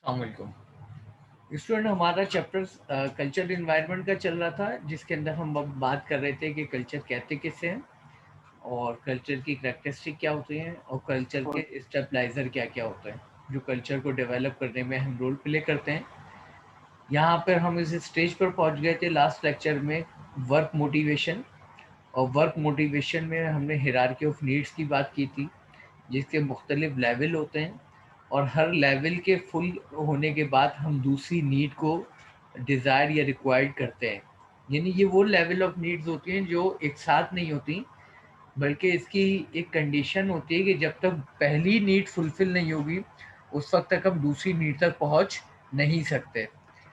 अस्सलामुअलैकुम स्टूडेंट। हमारा chapter culture environment का चल रहा था, जिसके अंदर हम अब बात कर रहे थे कि कल्चर कहते किसे हैं और कल्चर की करैक्टरिस्टिक क्या होती हैं और कल्चर के स्टेबलाइजर क्या क्या होते हैं जो कल्चर को डेवलप करने में अहम रोल प्ले करते हैं। यहाँ पर हम इस स्टेज पर पहुँच गए थे लास्ट लेक्चर में, वर्क मोटिवेशन। और वर्क मोटिवेशन में हमने हिरार्की ऑफ नीड्स की बात की थी, जिसके मुख्तलिफ लेवल होते हैं और हर लेवल के फुल होने के बाद हम दूसरी नीड को डिज़ायर या रिक्वायर्ड करते हैं। यानी ये वो लेवल ऑफ नीड्स होती हैं जो एक साथ नहीं होती, बल्कि इसकी एक कंडीशन होती है कि जब तक पहली नीड फुलफिल नहीं होगी उस वक्त तक हम दूसरी नीड तक पहुंच नहीं सकते।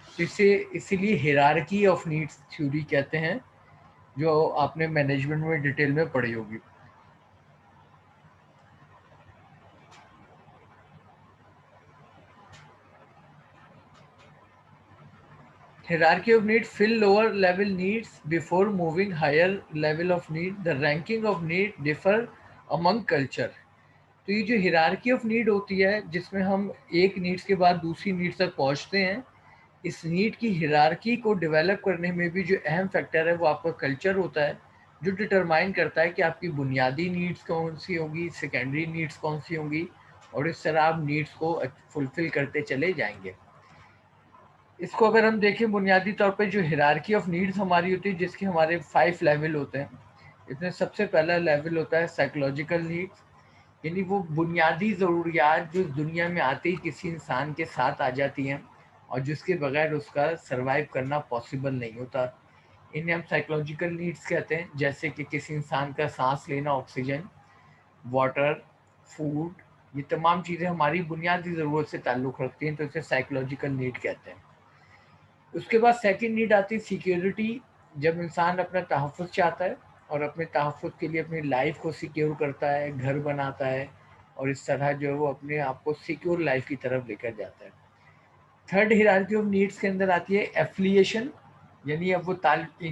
तो इसे इसीलिए हिरार्की ऑफ नीड्स थ्योरी कहते हैं, जो आपने मैनेजमेंट में डिटेल में पढ़ी होगी। Hierarchy of need fill lower level needs before moving higher level of need. The ranking of need differ among culture. तो ये जो हिरार्की ऑफ नीड होती है, जिसमें हम एक नीड्स के बाद दूसरी नीड्स तक पहुंचते हैं, इस नीड की हिरार्की को डेवलप करने में भी जो अहम फैक्टर है वो आपका कल्चर होता है, जो डिटरमाइन करता है कि आपकी बुनियादी नीड्स कौन सी होंगी, सेकेंडरी नीड्स कौन सी होंगी, और इस तरह आप नीड्स को फुलफिल करते चले जाएंगे। इसको अगर हम देखें बुनियादी तौर पे, जो हिरार्की ऑफ नीड्स हमारी होती है, जिसके हमारे 5 लेवल होते हैं। इसमें सबसे पहला लेवल होता है साइकोलॉजिकल नीड्स, यानी वो बुनियादी ज़रूरियात जो दुनिया में आते ही किसी इंसान के साथ आ जाती हैं और जिसके बगैर उसका सरवाइव करना पॉसिबल नहीं होता। इन्हें हम साइकोलॉजिकल नीड्स कहते हैं, जैसे कि किसी इंसान का सांस लेना, ऑक्सीजन, वाटर, फूड, ये तमाम चीज़ें हमारी बुनियादी ज़रूरत से ताल्लुक़ रखती हैं, तो इसे साइकोलॉजिकल नीड कहते हैं। उसके बाद सेकंड नीड आती है सिक्योरिटी। जब इंसान अपना तहफ़्फ़ुज़ चाहता है और अपने तहफ़्फ़ुज़ के लिए अपनी लाइफ को सिक्योर करता है, घर बनाता है, और इस तरह जो है वो अपने आप को सिक्योर लाइफ की तरफ लेकर जाता है। थर्ड हिरार्की ऑफ नीड्स के अंदर आती है एफिलिएशन, यानी अब वो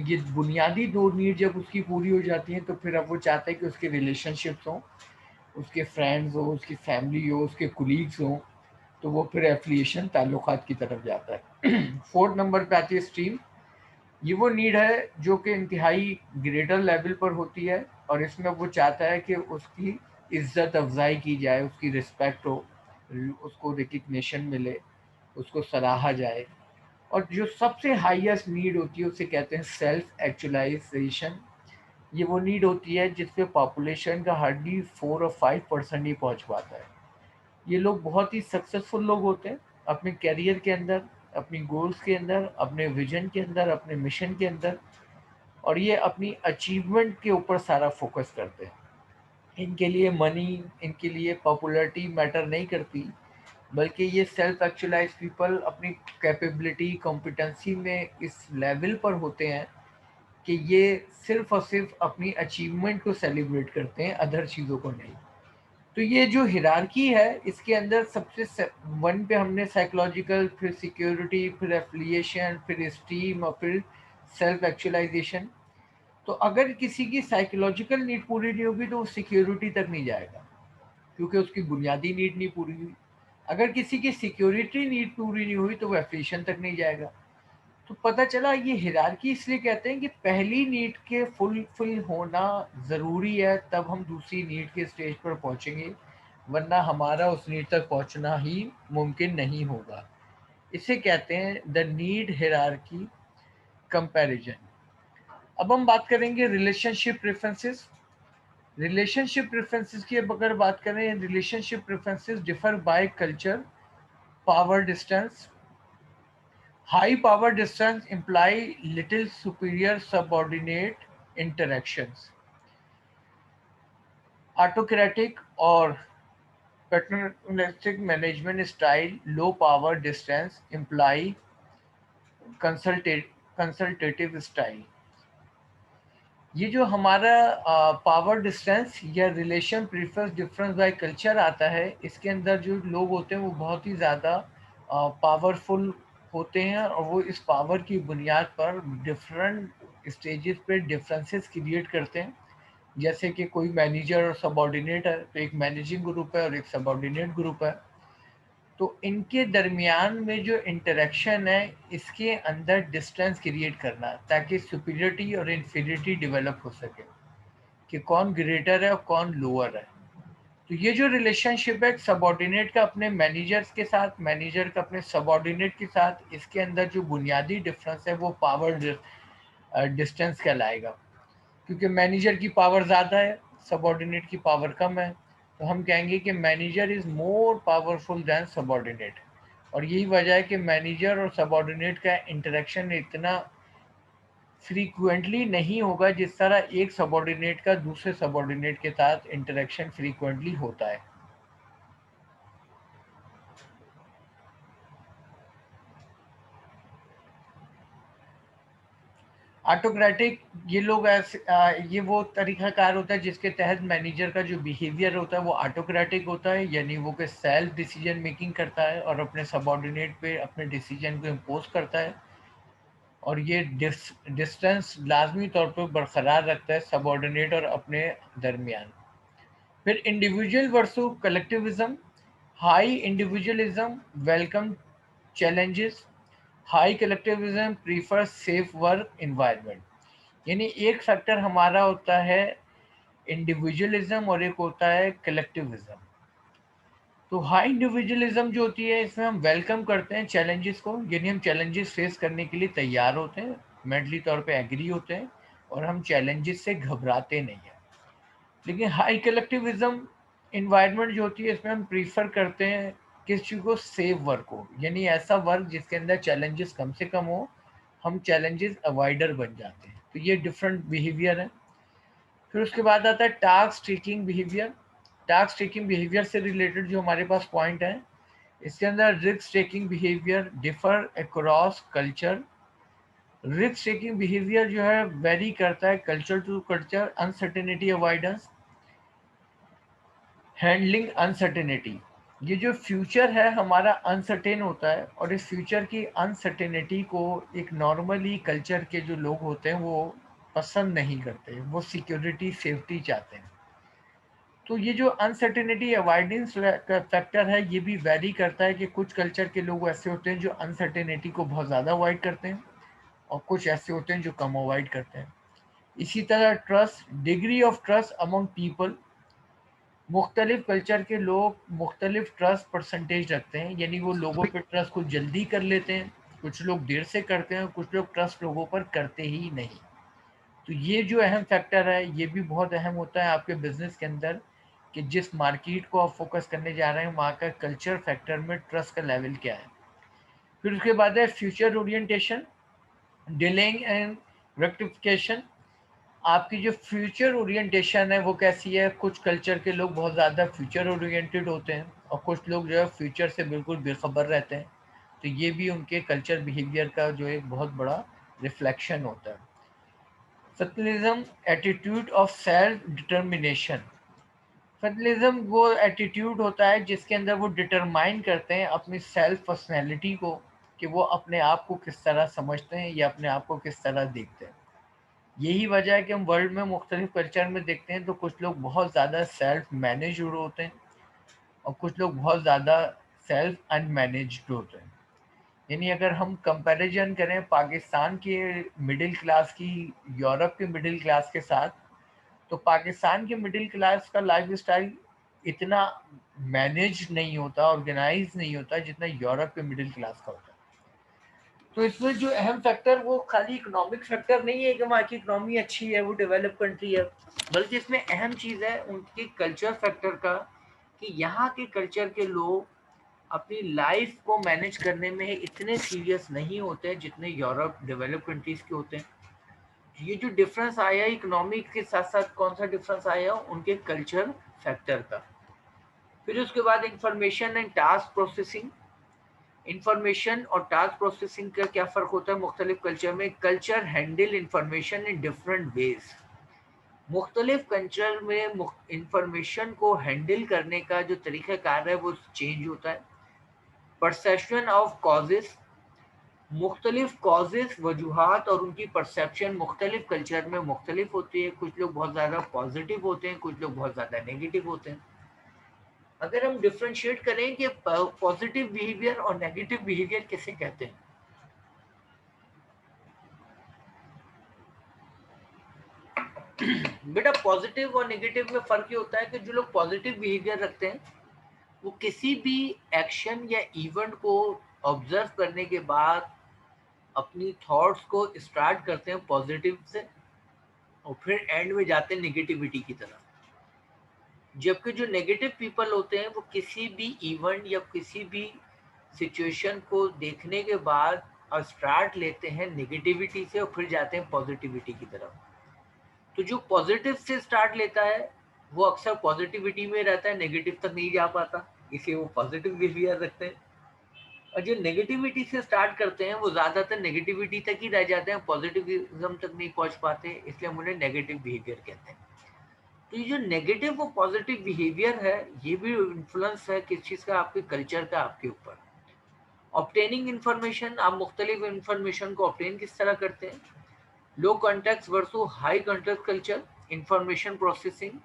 ये बुनियादी 2 नीड जब उसकी पूरी हो जाती हैं तो फिर अब वो चाहता है कि उसके रिलेशनशिप्स हों, उसके फ्रेंड्स हों, उसकी फैमिली हो, उसके कुलीग्स हों, तो वो फिर एफिलिएशन ताल्लुकात की तरफ जाता है। फोर्थ नंबर पे आती है स्टीम। ये वो नीड है जो कि इंतहाई ग्रेटर लेवल पर होती है और इसमें वो चाहता है कि उसकी इज्जत अफजाई की जाए, उसकी रिस्पेक्ट हो, उसको रिकग्निशन मिले, उसको सराहा जाए। और जो सबसे हाईएस्ट नीड होती है उसे कहते हैं सेल्फ एक्चुअलाइजेशन। ये वो नीड होती है जिसपे पॉपुलेशन का हार्डली 4 और 5% ही पहुंच पाता है। ये लोग बहुत ही सक्सेसफुल लोग होते हैं अपने करियर के अंदर, अपनी गोल्स के अंदर, अपने विजन के अंदर, अपने मिशन के अंदर, और ये अपनी अचीवमेंट के ऊपर सारा फोकस करते हैं। इनके लिए मनी, इनके लिए पॉपुलैरिटी मैटर नहीं करती, बल्कि ये सेल्फ एक्चुअलाइज पीपल अपनी कैपेबिलिटी, कॉम्पिटेंसी में इस लेवल पर होते हैं कि ये सिर्फ और सिर्फ अपनी अचीवमेंट को सेलिब्रेट करते हैं, अदर चीज़ों को नहीं। तो ये जो हिरार्की है, इसके अंदर सबसे वन पे हमने साइकोलॉजिकल, फिर सिक्योरिटी, फिर एफिलिएशन, फिर स्टीम और फिर सेल्फ एक्चुअलाइजेशन। तो अगर किसी की साइकोलॉजिकल नीड पूरी नहीं होगी तो वो सिक्योरिटी तक नहीं जाएगा, क्योंकि उसकी बुनियादी नीड नहीं पूरी हुई। अगर किसी की सिक्योरिटी नीड पूरी नहीं हुई तो वो एफिलिएशन तक नहीं जाएगा। तो पता चला ये हिरार्की इसलिए कहते हैं कि पहली नीड के फुलफिल होना ज़रूरी है, तब हम दूसरी नीड के स्टेज पर पहुंचेंगे, वरना हमारा उस नीड तक पहुंचना ही मुमकिन नहीं होगा। इसे कहते हैं द नीड हिरार्की कंपैरिजन। अब हम बात करेंगे रिलेशनशिप प्रेफरेंसेस। रिलेशनशिप प्रेफरेंसेस की अब अगर बात करें, relationship preferences differ by culture, power distance. High power distance imply little superior subordinate interactions. Autocratic or paternalistic management style, low power distance imply consultative style. ये जो हमारा पावर डिस्टेंस या relation preference difference by culture आता है, इसके अंदर जो लोग होते हैं वो बहुत ही ज़्यादा पावरफुल होते हैं और वो इस पावर की बुनियाद पर डिफरेंट स्टेजेस पे डिफरेंसेस क्रिएट करते हैं। जैसे कि कोई मैनेजर और सबॉर्डिनेट है, तो एक मैनेजिंग ग्रुप है और एक सबॉर्डिनेट ग्रुप है। तो इनके दरमियान में जो इंटरेक्शन है, इसके अंदर डिस्टेंस क्रिएट करना, ताकि सुपीरियरिटी और इन्फीरियरिटी डेवलप हो सके कि कौन ग्रेटर है और कौन लोअर है। तो ये जो रिलेशनशिप है सबऑर्डिनेट का अपने मैनेजर्स के साथ, मैनेजर का अपने सबऑर्डिनेट के साथ, इसके अंदर जो बुनियादी डिफरेंस है वो पावर डिस्टेंस कहलाएगा। क्योंकि मैनेजर की पावर ज़्यादा है, सबऑर्डिनेट की पावर कम है, तो हम कहेंगे कि manager is more powerful then subordinate. और यही वजह है कि मैनेजर और सबऑर्डिनेट का इंटरेक्शन इतना फ्रीक्वेंटली नहीं होगा जिस तरह एक सबऑर्डिनेट का दूसरे सबऑर्डिनेट के साथ इंटरेक्शन फ्रीक्वेंटली होता है। ऑटोक्रेटिक, ये लोग ऐसे ये वो तरीकाकार होता है जिसके तहत मैनेजर का जो बिहेवियर होता है वो ऑटोक्रेटिक होता है, यानी वो के सेल्फ डिसीजन मेकिंग करता है और अपने सबऑर्डिनेट पे अपने डिसीजन को इम्पोज करता है। और ये डिस्टेंस लाजमी तौर पर बरकरार रखता है सबऑर्डिनेट और अपने दरमियान। फिर individual versus collectivism. High individualism welcome challenges, high collectivism prefer safe work environment. यानी एक फैक्टर हमारा होता है इंडिविजुअलिज्म और एक होता है कलेक्टिविज्म। तो हाई इंडिविजुअलिज्म जो होती है, इसमें हम वेलकम करते हैं चैलेंजेस को, यानी हम चैलेंजेस फेस करने के लिए तैयार होते हैं, मेंटली तौर पे एग्री होते हैं और हम चैलेंजेस से घबराते नहीं हैं। लेकिन हाई कलेक्टिविज्म इन्वायरमेंट जो होती है, इसमें हम प्रीफर करते हैं किस चीज़ को, सेफ वर्क हो, यानी ऐसा वर्क जिसके अंदर चैलेंजेस कम से कम हो, हम चैलेंजेस अवॉइडर बन जाते हैं। तो ये डिफरेंट बिहेवियर है। फिर उसके बाद आता है task taking behaviour. Task taking behaviour से रिलेटेड जो हमारे पास पॉइंट है, इसके अंदर risk taking behaviour differ across culture. Risk taking behaviour जो है वेरी करता है culture to culture. Uncertainty avoidance, handling uncertainty. ये जो फ्यूचर है हमारा अनसर्टेन होता है और इस फ्यूचर की अनसर्टेनिटी को एक नॉर्मली कल्चर के जो लोग होते हैं वो पसंद नहीं करते, वो सिक्योरिटी सेफ्टी चाहते हैं। तो ये जो अनसर्टेनिटी अवॉइडेंस फैक्टर है, ये भी वेरी करता है कि कुछ कल्चर के लोग ऐसे होते हैं जो अनसर्टेनिटी को बहुत ज़्यादा अवॉइड करते हैं और कुछ ऐसे होते हैं जो कम अवॉइड करते हैं। इसी तरह trust, degree of trust among people. मुख्तलिफ कल्चर के लोग मुख्तलिफ ट्रस्ट परसेंटेज रखते हैं, यानी वो लोगों पर ट्रस्ट को जल्दी कर लेते हैं, कुछ लोग देर से करते हैं, कुछ लोग ट्रस्ट लोगों पर करते ही नहीं। तो ये जो अहम फैक्टर है, ये भी बहुत अहम होता है आपके बिजनेस के अंदर कि जिस मार्केट को आप फोकस करने जा रहे हैं वहाँ का कल्चर फैक्टर में ट्रस्ट का लेवल क्या है। फिर उसके बाद है future orientation, delaying and rectification. आपकी जो फ्यूचर ओरिएंटेशन है वो कैसी है, कुछ कल्चर के लोग बहुत ज़्यादा फ्यूचर ओरिएंटेड होते हैं और कुछ लोग जो है फ्यूचर से बिल्कुल बेखबर रहते हैं। तो ये भी उनके कल्चर बिहेवियर का जो एक बहुत बड़ा रिफ्लेक्शन होता है। फैटलिज्म, एटीट्यूड ऑफ सेल्फ डिटर्मिनेशन। फैटलिज्म वो एटीट्यूड होता है जिसके अंदर वो डिटरमाइन करते हैं अपनी सेल्फ पर्सनैलिटी को, कि वो अपने आप को किस तरह समझते हैं या अपने आप को किस तरह देखते हैं। यही वजह है कि हम वर्ल्ड में मुख्तलिफ कल्चर में देखते हैं तो कुछ लोग बहुत ज़्यादा सेल्फ मैनेज होते हैं और कुछ लोग बहुत ज़्यादा सेल्फ अनमैनेज्ड होते हैं। यानी अगर हम कंपैरिजन करें पाकिस्तान के मिडिल क्लास की यूरोप के मिडिल क्लास के साथ, तो पाकिस्तान के मिडिल क्लास का लाइफ स्टाइल इतना मैनेज नहीं होता, ऑर्गेनाइज नहीं होता जितना यूरोप के मिडिल क्लास का होता है। तो इसमें जो अहम फैक्टर वो खाली इकोनॉमिक फैक्टर नहीं है कि वहाँ की इकोनॉमी अच्छी है, वो डेवलप कंट्री है, बल्कि इसमें अहम चीज़ है उनके कल्चर फैक्टर का, कि यहाँ के कल्चर के लोग अपनी लाइफ को मैनेज करने में इतने सीरियस नहीं होते जितने यूरोप डेवलप कंट्रीज के होते हैं। ये जो डिफरेंस आया इकोनॉमिक के साथ साथ, कौन सा डिफरेंस आया, उनके कल्चर फैक्टर का। फिर उसके बाद information and task processing. Information और टास्क प्रोसेसिंग का क्या फ़र्क होता है मुख्तलिफ कल्चर में। Culture handle information in different ways. मुख्तलिफ कल्चर में इंफॉर्मेशन को हैंडल करने का जो तरीक़ाकार है वो चेंज होता है। परसेप्शन ऑफ कॉजेस, मुख्तलिफ कॉजेस वजूहात और उनकी परसेप्शन मुख्तलिफ कल्चर में मुख्तलिफ होती है। कुछ लोग बहुत ज़्यादा पॉजिटिव होते हैं, कुछ लोग बहुत ज़्यादा नेगेटिव होते हैं। अगर हम डिफरेंशिएट करें कि पॉजिटिव बिहेवियर और नेगेटिव बिहेवियर किसे कहते हैं, बेटा पॉजिटिव और नेगेटिव में फर्क ये होता है कि जो लोग पॉजिटिव बिहेवियर रखते हैं वो किसी भी एक्शन या इवेंट को ऑब्जर्व करने के बाद अपनी थॉट्स को स्टार्ट करते हैं पॉजिटिव से और फिर एंड में जाते हैं नेगेटिविटी की तरफ। जबकि जो नेगेटिव पीपल होते हैं वो किसी भी इवेंट या किसी भी सिचुएशन को देखने के बाद और स्टार्ट लेते हैं नेगेटिविटी से और फिर जाते हैं पॉजिटिविटी की तरफ। तो जो पॉजिटिव से स्टार्ट लेता है वो अक्सर पॉजिटिविटी में रहता है, नेगेटिव तक नहीं जा पाता, इसे वो पॉजिटिव बिहेवियर रखते हैं। और जो नेगेटिविटी से स्टार्ट करते हैं वो ज़्यादातर नेगेटिविटी तक ही रह जाते हैं, पॉजिटिविज्म तक नहीं पहुंच पाते, इसलिए हम उन्हें नेगेटिव बिहेवियर कहते हैं। तो ये जो नेगेटिव और पॉजिटिव बिहेवियर है ये भी इन्फ्लुएंस है किस चीज़ का, आपके कल्चर का आपके ऊपर। ऑब्टेनिंग इन्फॉर्मेशन, आप मुख्तलिफ इन्फॉर्मेशन को ऑब्टेन किस तरह करते हैं। Low context versus high context culture information processing.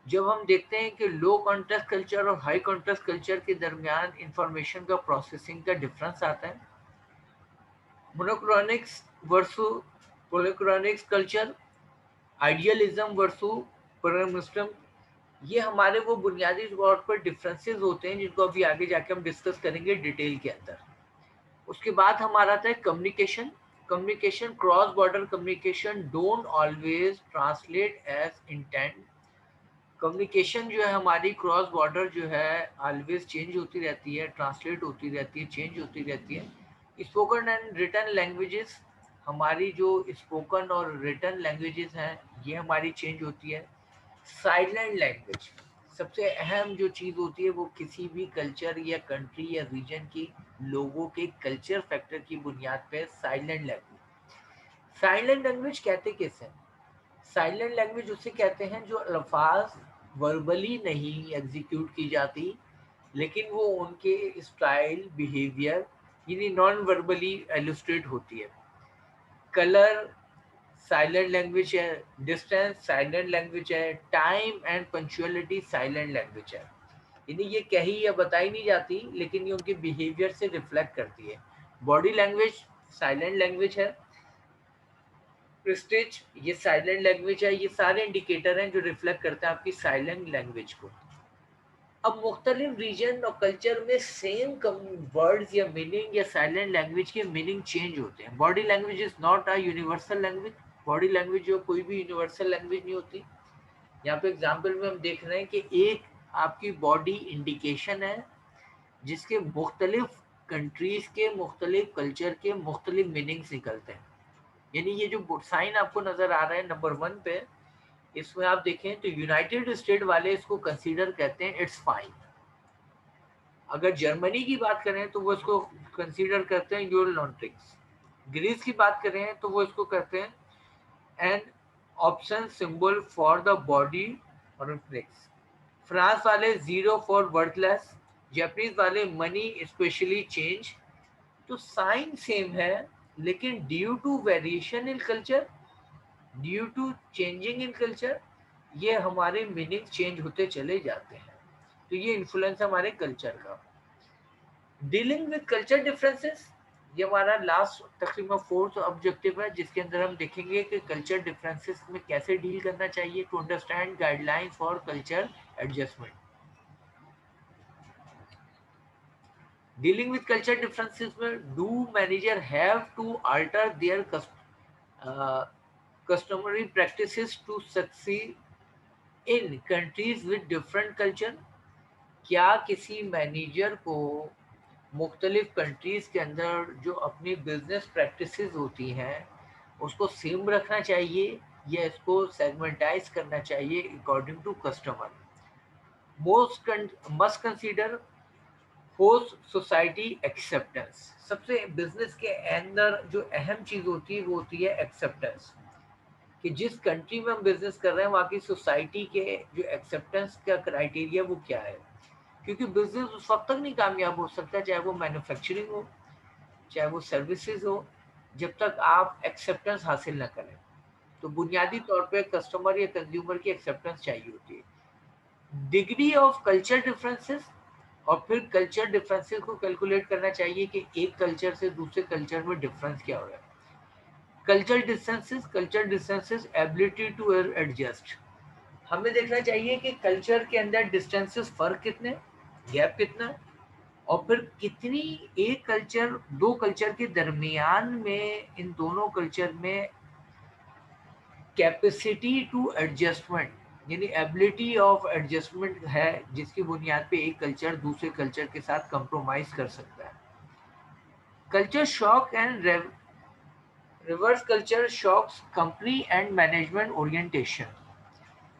जब हम देखते हैं कि लो कॉन्टेक्स्ट कल्चर और हाई कॉन्टेक्स्ट कल्चर के दरमियान इंफॉर्मेशन का प्रोसेसिंग का डिफरेंस आता है। Monochronics versus polychronics culture, idealism versus pragmatism. ये हमारे वो बुनियादी तौर पर डिफरेंसेस होते हैं जिनको अभी आगे जाके हम डिस्कस करेंगे डिटेल के अंदर। उसके बाद हमारा आता है communication. Communication, cross border communication don't always translate as intent. Communication जो है हमारी क्रॉस बॉर्डर जो है ऑलवेज चेंज होती रहती है, ट्रांसलेट होती रहती है, चेंज होती रहती है। स्पोकन एंड रिटन लैंग्वेजेस, हमारी जो स्पोकन और रिटन लैंग्वेजेस हैं ये हमारी चेंज होती है। साइलेंट लैंग्वेज, सबसे अहम जो चीज़ होती है वो किसी भी कल्चर या कंट्री या रीजन की लोगों के कल्चर फैक्टर की बुनियाद पे साइलेंट लैंग्वेज। साइलेंट लैंग्वेज कहते किसे हैं? साइलेंट लैंग्वेज उसे कहते हैं जो अल्फाज वर्बली नहीं एग्जीक्यूट की जाती लेकिन वो उनके स्टाइल बिहेवियर यानी नॉन वर्बली एलुस्ट्रेट होती है। कलर साइलेंट लैंग्वेज है, डिस्टेंस साइलेंट लैंग्वेज है, time and punctuality silent language है। यानी ये कही या बताई नहीं जाती लेकिन ये उनके बिहेवियर से रिफ्लेक्ट करती है। बॉडी लैंग्वेज साइलेंट लैंग्वेज है। प्रेस्टेज ये साइलेंट लैंग्वेज है। ये सारे इंडिकेटर हैं जो रिफ्लेक्ट करते हैं आपकी साइलेंट लैंग्वेज को। अब मुख्तलिफ रीजन और कल्चर में सेम वर्ड्स या मीनिंग या साइलेंट लैंग्वेज के मीनिंग चेंज होते हैं। Body language is not a universal language. Body language जो कोई भी यूनिवर्सल लैंग्वेज नहीं होती। यहाँ पे एग्जाम्पल में हम देख रहे हैं कि एक आपकी बॉडी इंडिकेशन है जिसके मुख्तलिफ कंट्रीज के मुख्तलिफ कल्चर के मुख्तलिफ मीनिंग्स निकलते हैं। यानी ये जो साइन आपको नजर आ रहा है नंबर 1 पे, इसमें आप देखें तो यूनाइटेड स्टेट वाले इसको कंसीडर कहते हैं इट्स फाइन। अगर जर्मनी की बात करें तो वो इसको कंसीडर करते हैं यूर लॉन्ट्रिक्स। ग्रीस की बात करें तो वो इसको कहते हैं an option symbol for the body और फ्लेक्स। फ्रांस वाले जीरो फॉर वर्थलेस। जापानीज वाले मनी स्पेशली चेंज। तो साइन सेम है लेकिन due to variation in culture, due to changing in culture ये हमारे मीनिंग चेंज होते चले जाते हैं। तो ये इन्फ्लुएंस हमारे कल्चर का। डीलिंग विद कल्चर डिफरेंसेस, ये हमारा लास्ट तकरीबन 4th ऑब्जेक्टिव है जिसके अंदर हम देखेंगे कि कल्चर डिफरेंसेस में कैसे डील करना चाहिए to understand guidelines for culture adjustment. Dealing with culture differences में do manager have to alter their customary practices to succeed in countries with different culture। क्या किसी मैनेजर को मुख्तलिफ कंट्रीज के अंदर जो अपनी बिजनेस प्रैक्टिसेस होती हैं उसको सेम रखना चाहिए या इसको सेगमेंटाइज करना चाहिए according to customer. Most must consider host society acceptance. सबसे बिजनेस के अंदर जो अहम चीज होती है वो होती है एक्सेप्टेंस, कि जिस कंट्री में हम बिजनेस कर रहे हैं वहाँ की सोसाइटी के जो एक्सेप्टेंस का क्राइटेरिया वो क्या है। क्योंकि बिजनेस उस वक्त तक नहीं कामयाब हो सकता चाहे वो मैन्युफैक्चरिंग हो चाहे वो सर्विसेज हो जब तक आप एक्सेप्टेंस हासिल ना करें। तो बुनियादी तौर पे कस्टमर या कंज्यूमर की एक्सेप्टेंस चाहिए होती है। डिग्री ऑफ कल्चर डिफरेंसेस, और फिर कल्चर डिफरेंसेस को कैलकुलेट करना चाहिए कि एक कल्चर से दूसरे कल्चर में डिफरेंस क्या हो रहा है। Culture distances ability to adjust, हमें देखना चाहिए कि कल्चर के अंदर डिस्टेंसेस फर्क कितने, गैप कितना, और फिर कितनी एक कल्चर दो कल्चर के दरमियान में इन दोनों कल्चर में कैपेसिटी टू एडजस्टमेंट यानी एबिलिटी ऑफ एडजस्टमेंट है, जिसकी बुनियाद पे एक कल्चर दूसरे कल्चर के साथ कंप्रोमाइज कर सकता है। Culture shock and reverse culture shocks company and management orientation,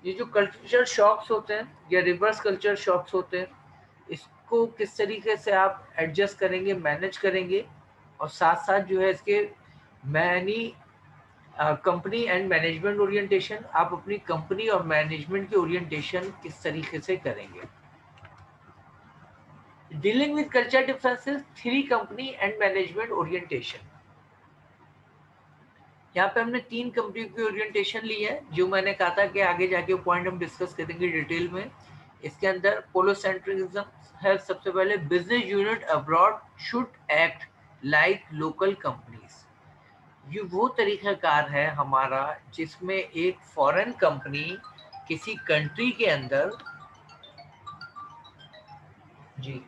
ये जो कल्चर शॉक्स होते हैं या रिवर्स कल्चर शॉक्स होते हैं, इसको किस तरीके से आप एडजस्ट करेंगे, मैनेज करेंगे, और साथ साथ जो है इसके many company and management orientation, आप अपनी कंपनी और मैनेजमेंट की ओरिएंटेशन किस तरीके से करेंगे। Dealing with culture differences three company and management orientation, यहाँ पे हमने तीन कंपनी की ओरिएंटेशन ली है, जो मैंने कहा था कि आगे जाके पॉइंट हम डिस्कस करेंगे डिटेल में। इसके अंदर पोलोसेंट्रिज्म है सबसे पहले, business unit abroad should act like local companies, ये वो तरीकाकार है हमारा जिसमें एक फॉरेन कंपनी किसी कंट्री के अंदर, जी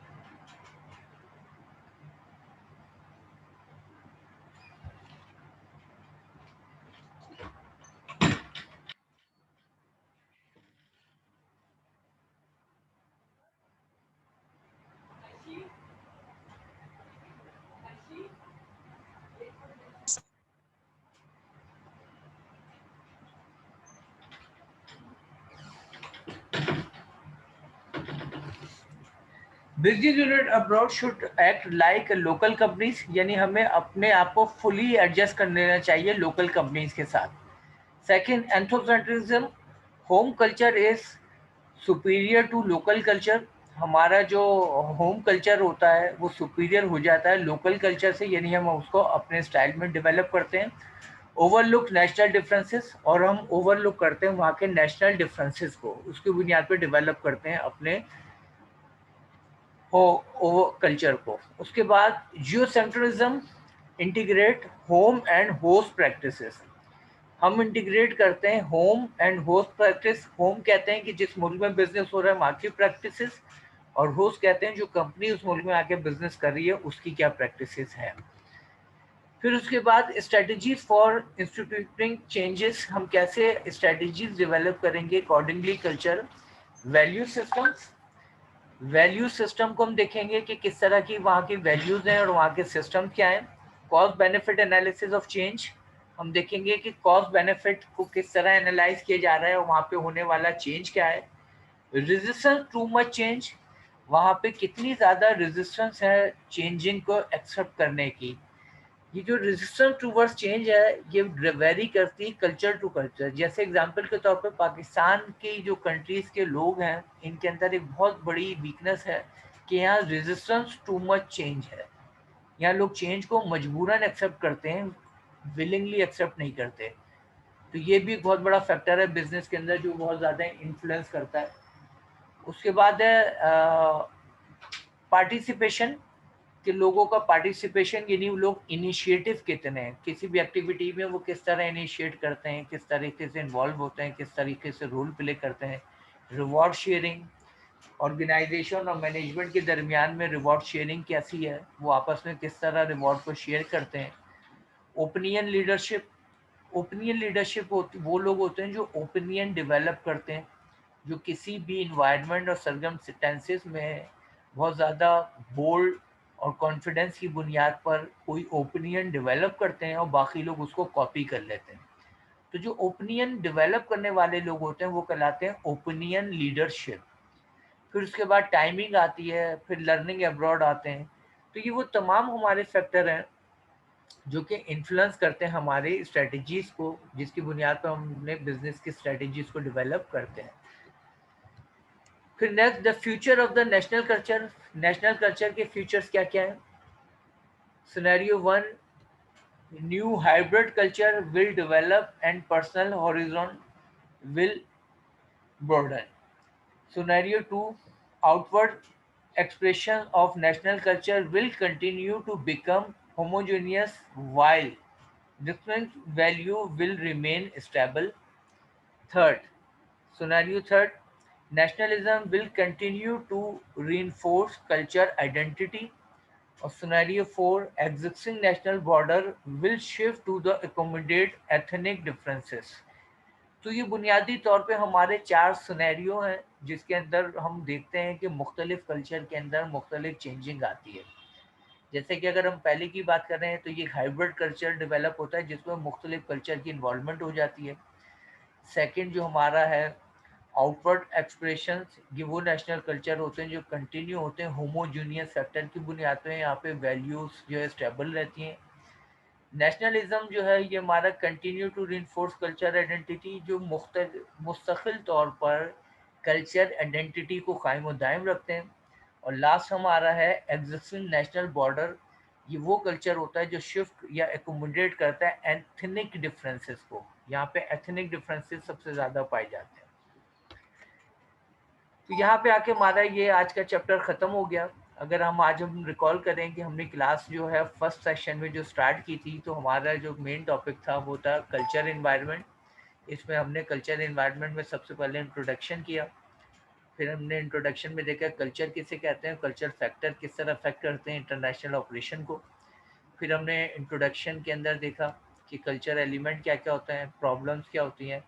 business unit abroad should act like local companies, यानी हमें अपने आप को फुली एडजस्ट कर लेना चाहिए लोकल कंपनीज के साथ। Second, ethnocentrism, home culture is superior to local culture, हमारा जो होम कल्चर होता है वो सुपीरियर हो जाता है लोकल कल्चर से, यानी हम उसको अपने स्टाइल में डेवलप करते हैं। ओवरलुक नेशनल डिफरेंसेस, और हम ओवरलुक करते हैं वहाँ के नेशनल डिफरेंसेस को, उसकी बुनियाद पर डेवलप करते हैं अपने हो कल्चर को। उसके बाद geo centralism, integrate home and host practices, हम इंटीग्रेट करते हैं home and host practice. Home कहते हैं कि जिस मुल्क में बिजनेस हो रहा है वहाँ की प्रैक्टिसेस, और होस्ट कहते हैं जो कंपनी उस मुल्क में आके बिजनेस कर रही है उसकी क्या प्रैक्टिसेस है। फिर उसके बाद स्ट्रेटजीज फॉर इंस्टीट्यूटिंग चेंजेस, हम कैसे स्ट्रेटजीज डेवलप करेंगे accordingly culture. Value systems, value system को हम देखेंगे कि किस तरह की वहाँ की वैल्यूज हैं और वहाँ के सिस्टम क्या हैं। Cost benefit analysis of change, हम देखेंगे कि कॉस्ट बेनिफिट को किस तरह एनालाइज किया जा रहा है और वहाँ पे होने वाला चेंज क्या है। रेजिस्टेंस टू मच चेंज, वहाँ पे कितनी ज़्यादा रेजिस्टेंस है चेंजिंग को एक्सेप्ट करने की। ये जो रेजिस्टेंस टूवर्ड्स चेंज है ये वेरी करती है कल्चर टू कल्चर। जैसे एग्जांपल के तौर पे पाकिस्तान की जो कंट्रीज़ के लोग हैं इनके अंदर एक बहुत बड़ी वीकनेस है कि यहाँ रेजिस्टेंस टू मच चेंज है, यहाँ लोग चेंज को मजबूरन एक्सेप्ट करते हैं, विलिंगली एक्सेप्ट नहीं करते। तो ये भी एक बहुत बड़ा फैक्टर है बिजनेस के अंदर जो बहुत ज़्यादा इन्फ्लुएंस करता है। उसके बाद है पार्टिसिपेशन, कि लोगों का पार्टिसिपेशन, यानी वो लोग इनिशिएटिव कितने हैं किसी भी एक्टिविटी में, वो किस तरह इनिशिएट करते हैं, किस तरीके से इन्वॉल्व होते हैं, किस तरीके से रोल प्ले करते हैं। रिवॉर्ड शेयरिंग, ऑर्गेनाइजेशन और मैनेजमेंट के दरमियान में रिवॉर्ड शेयरिंग कैसी है, वो आपस में किस तरह रिवॉर्ड को शेयर करते हैं। ओपिनियन लीडरशिप, ओपिनियन लीडरशिप वो लोग होते हैं जो ओपिनियन डेवलप करते हैं, जो किसी भी इन्वायरमेंट और सर्कमस्टेंसेस में बहुत ज़्यादा बोल्ड और कॉन्फिडेंस की बुनियाद पर कोई ओपिनियन डेवलप करते हैं और बाकी लोग उसको कॉपी कर लेते हैं। तो जो ओपिनियन डेवलप करने वाले लोग होते हैं वो कहलाते हैं ओपिनियन लीडरशिप। फिर उसके बाद टाइमिंग आती है, फिर लर्निंग अब्रॉड आते हैं। तो ये वो तमाम हमारे फैक्टर हैं जो कि इन्फ्लुएंस करते हैं हमारे स्ट्रेटजीज़ को, जिसकी बुनियाद पर हम अपने बिजनेस की स्ट्रेटजीज़ को डेवलप करते हैं। फिर next, the future of the national culture, national culture के फ्यूचर्स क्या क्या है। Scenario one, new hybrid culture will develop and personal horizon will broaden. Scenario 2, outward expression of national culture will continue to become homogeneous while different value will remain stable. Third, scenario third, nationalism will continue to reinforce culture identity. Or scenario 4, existing national border will shift to the accommodate ethnic differences. तो ये बुनियादी तौर पे हमारे 4 scenario हैं जिसके अंदर हम देखते हैं कि मुख्तलिफ कल्चर के अंदर मुख्तलिफ चेंजिंग आती है। जैसे कि अगर हम पहले की बात कर रहे हैं तो ये हाइब्रिड कल्चर डेवलप होता है जिसमें मुख्तलिफ कल्चर की इन्वॉल्वमेंट हो जाती है। सेकंड जो हमारा है आउटवर्ड एक्सप्रेशंस, ये वो नेशनल कल्चर होते हैं जो कंटिन्यू होते हैं होमोजीनियस फैक्टर की बुनियाद पे, यहाँ पे वैल्यूज़ जो है स्टेबल रहती हैं। नेशनलिज्म जो है ये हमारा continue to reinforce culture identity, जो मुस्तकिल तौर पर कल्चर आइडेंटिटी को कायम और दायम रखते हैं। और लास्ट हमारा है एग्जिस्टिंग नेशनल बॉर्डर, ये वो कल्चर होता है जो शिफ्ट या एकोमोडेट करता है एथनिक डिफरेंसेस को। यहाँ पे एथनिक डिफरेंसेस सबसे ज़्यादा पाए जाते हैं। तो यहाँ पे आके हमारा ये आज का चैप्टर ख़त्म हो गया। अगर हम रिकॉल करें कि हमने क्लास जो है फर्स्ट सेशन में जो स्टार्ट की थी, तो हमारा जो मेन टॉपिक था वो था कल्चर इन्वायरमेंट। इसमें हमने कल्चर इन्वायरमेंट में सबसे पहले इंट्रोडक्शन किया। फिर हमने इंट्रोडक्शन में देखा कल्चर किसे कहते हैं, कल्चर फैक्टर किस तरह अफेक्ट करते हैं इंटरनेशनल ऑपरेशन को। फिर हमने इंट्रोडक्शन के अंदर देखा कि कल्चर एलिमेंट क्या क्या होते हैं, प्रॉब्लम्स क्या होती हैं।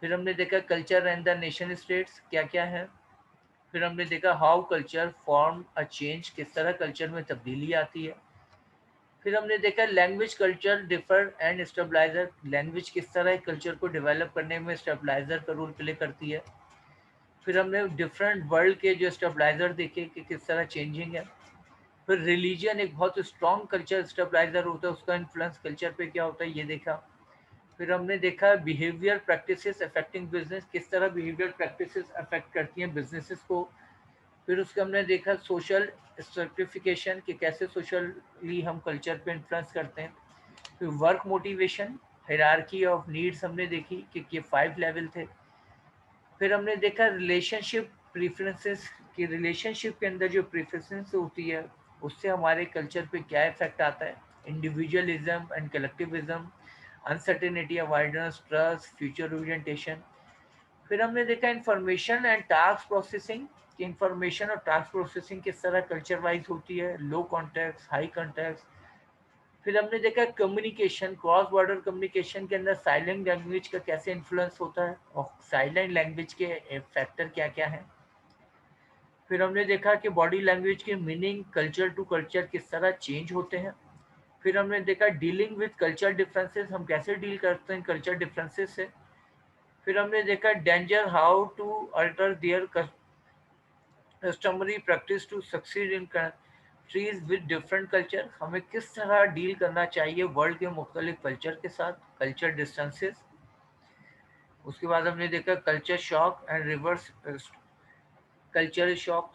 फिर हमने देखा culture and the nation states क्या क्या है। फिर हमने देखा how culture form a change, किस तरह कल्चर में तब्दीली आती है। फिर हमने देखा language culture differ and stabiliser, language किस तरह कल्चर को डेवलप करने में स्टेबलाइजर का रोल प्ले करती है। फिर हमने डिफरेंट वर्ल्ड के जो स्टेबलाइजर देखे कि किस तरह चेंजिंग है। फिर रिलीजन एक बहुत स्ट्रॉन्ग कल्चर स्टेबलाइजर होता है, उसका इन्फ्लुएंस कल्चर पे क्या होता है ये देखा। फिर हमने देखा बिहेवियर प्रैक्टिसेस अफेक्टिंग बिजनेस, किस तरह बिहेवियर प्रैक्टिसेस अफेक्ट करती हैं बिजनेसेस को। फिर उसके हमने देखा सोशल सर्टिफिकेशन कि कैसे सोशली हम कल्चर पे इन्फ्लुएंस करते हैं। फिर work motivation, hierarchy of needs हमने देखी कि 5 लेवल थे। फिर हमने देखा रिलेशनशिप प्रेफरेंसेस कि रिलेशनशिप के अंदर जो प्रेफरेंसेस होती है उससे हमारे कल्चर पे क्या इफेक्ट आता है। Individualism and collectivism, uncertainty avoidance, trust, future orientation. फिर हमने देखा इंफॉर्मेशन एंड टास्क प्रोसेसिंग कि इंफॉर्मेशन और टास्क प्रोसेसिंग किस तरह कल्चर वाइज होती है, लो कॉन्टेक्स्ट, हाई कॉन्टेक्स्ट। फिर हमने देखा कम्युनिकेशन, क्रॉस बॉर्डर कम्युनिकेशन के अंदर साइलेंट लैंग्वेज का कैसे इन्फ्लुएंस होता है और साइलेंट लैंग्वेज के फैक्टर क्या क्या हैं। फिर हमने देखा कि बॉडी लैंग्वेज के मीनिंग कल्चर टू कल्चर किस तरह चेंज होते हैं। फिर हमने देखा डीलिंग विद कल्चर डिफरेंसेस, हम कैसे डील करते हैं कल्चर डिफरेंसेस से। फिर हमने देखा danger, how to alter their customary practice to succeed in countries with different culture, हमें किस तरह डील करना चाहिए वर्ल्ड के मुख्तलिफ कल्चर के साथ, कल्चर डिस्टेंसेस। उसके बाद हमने देखा culture shock and reverse culture shock.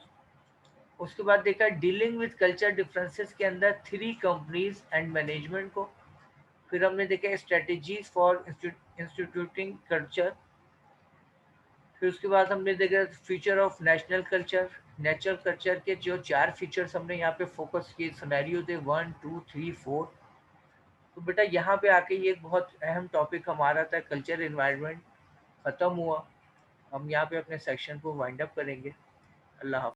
उसके बाद देखा डीलिंग विद कल्चर डिफरेंसेस के अंदर 3 कंपनीज एंड मैनेजमेंट को। फिर हमने देखा स्ट्रेटजीज फॉर इंस्टीट्यूटिंग कल्चर। फिर उसके बाद हमने देखा feature of national culture, natural culture के जो 4 फीचर्स हमने यहाँ पे फोकस किए, सिनेरियो थे 1 2 3 4। तो बेटा यहाँ पे आके ये एक बहुत अहम टॉपिक हमारा था कल्चर इन्वायरमेंट, ख़त्म हुआ। हम यहाँ पे अपने सेक्शन को वाइंड अप करेंगे। अल्लाह हाफ़िज़।